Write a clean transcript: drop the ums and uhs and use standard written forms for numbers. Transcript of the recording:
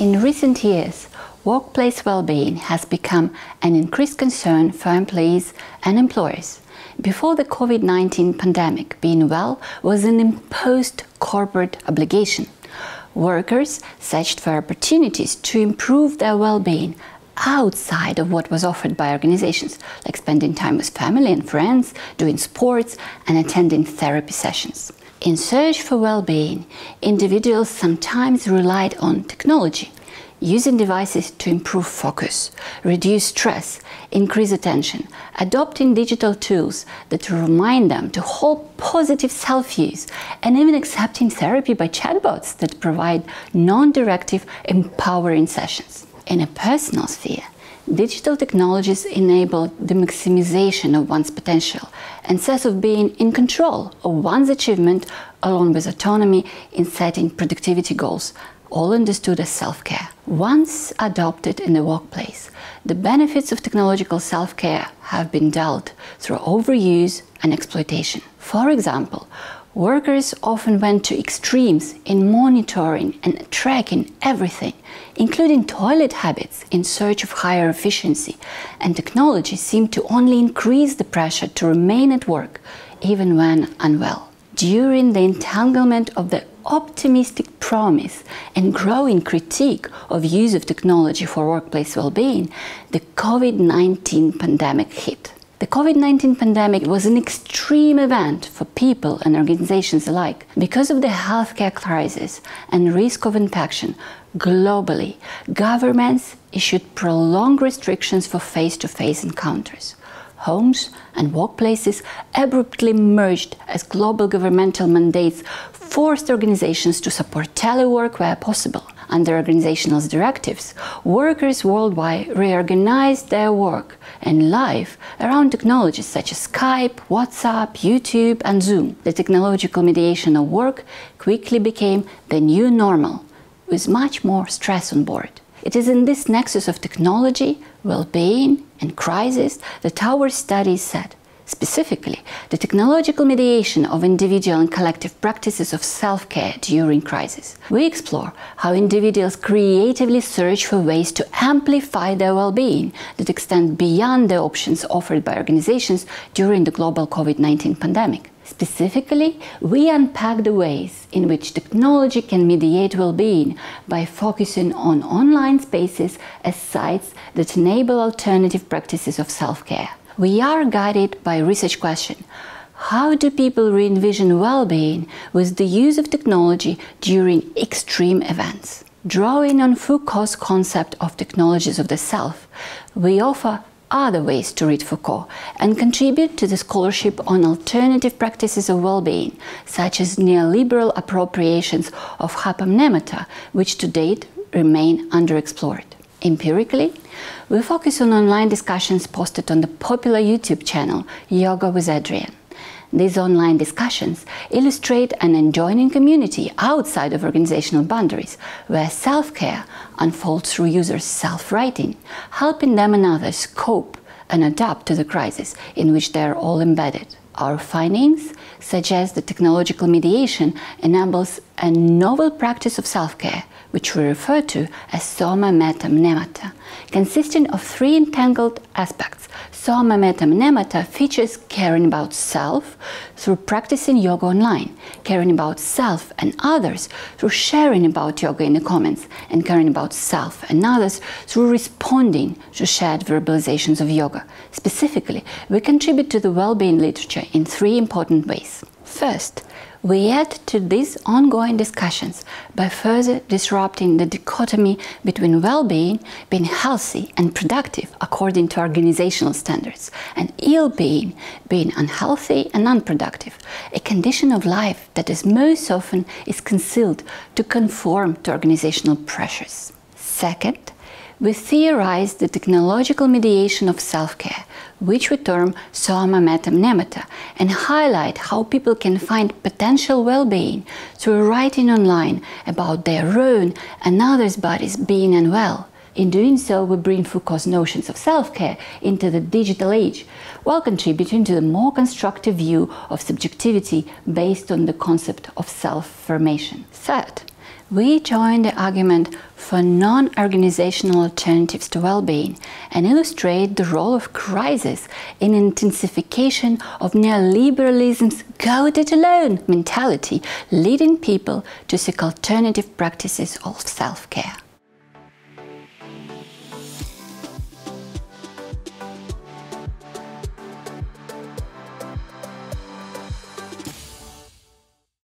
In recent years, workplace well-being has become an increased concern for employees and employers. Before the COVID-19 pandemic, being well was an imposed corporate obligation. Workers searched for opportunities to improve their well-being outside of what was offered by organizations, like spending time with family and friends, doing sports, and attending therapy sessions. In search for well-being, individuals sometimes relied on technology, using devices to improve focus, reduce stress, increase attention, adopting digital tools that remind them to hold positive self-use, and even accepting therapy by chatbots that provide non-directive, empowering sessions. In a personal sphere, digital technologies enable the maximization of one's potential and sense of being in control of one's achievement, along with autonomy in setting productivity goals, all understood as self-care. Once adopted in the workplace, the benefits of technological self-care have been dealt through overuse and exploitation. For example, workers often went to extremes in monitoring and tracking everything, including toilet habits, in search of higher efficiency, and technology seemed to only increase the pressure to remain at work, even when unwell. During the entanglement of the optimistic promise and growing critique of use of technology for workplace well-being, the COVID-19 pandemic hit. The COVID-19 pandemic was an extreme event for people and organizations alike. Because of the healthcare crisis and risk of infection, globally, governments issued prolonged restrictions for face-to-face encounters. Homes and workplaces abruptly merged as global governmental mandates forced organizations to support telework where possible. Under organizational directives, workers worldwide reorganized their work and life around technologies such as Skype, WhatsApp, YouTube, and Zoom. The technological mediation of work quickly became the new normal, with much more stress on board. It is in this nexus of technology, well-being, and crisis that our studies said. Specifically, the technological mediation of individual and collective practices of self-care during crisis. We explore how individuals creatively search for ways to amplify their well-being that extend beyond the options offered by organizations during the global COVID-19 pandemic. Specifically, we unpack the ways in which technology can mediate well-being by focusing on online spaces as sites that enable alternative practices of self-care. We are guided by a research question: how do people re-envision well-being with the use of technology during extreme events? Drawing on Foucault's concept of technologies of the self, we offer other ways to read Foucault and contribute to the scholarship on alternative practices of well-being, such as neoliberal appropriations of somametamnemata, which to date remain underexplored. Empirically, we focus on online discussions posted on the popular YouTube channel Yoga with Adriene. These online discussions illustrate an adjoining community outside of organizational boundaries, where self-care unfolds through users' self-writing, helping them and others cope and adapt to the crisis in which they are all embedded. Our findings suggest that technological mediation enables a novel practice of self-care, which we refer to as somametamnemata, consisting of three entangled aspects. Somametamnemata features caring about self through practicing yoga online, caring about self and others through sharing about yoga in the comments, and caring about self and others through responding to shared verbalizations of yoga. Specifically, we contribute to the well-being literature in three important ways. First, we add to these ongoing discussions by further disrupting the dichotomy between well-being, being healthy and productive according to organizational standards, and ill-being, being unhealthy and unproductive, a condition of life that is most often concealed to conform to organizational pressures. Second, we theorize the technological mediation of self-care, which we term somametamnemata, and highlight how people can find potential well-being through writing online about their own and others' bodies being unwell. In doing so, we bring Foucault's notions of self-care into the digital age, while contributing to the more constructive view of subjectivity based on the concept of self-formation. Third, we join the argument for non-organizational alternatives to well-being and illustrate the role of crisis in intensification of neoliberalism's go-it-alone mentality, leading people to seek alternative practices of self-care.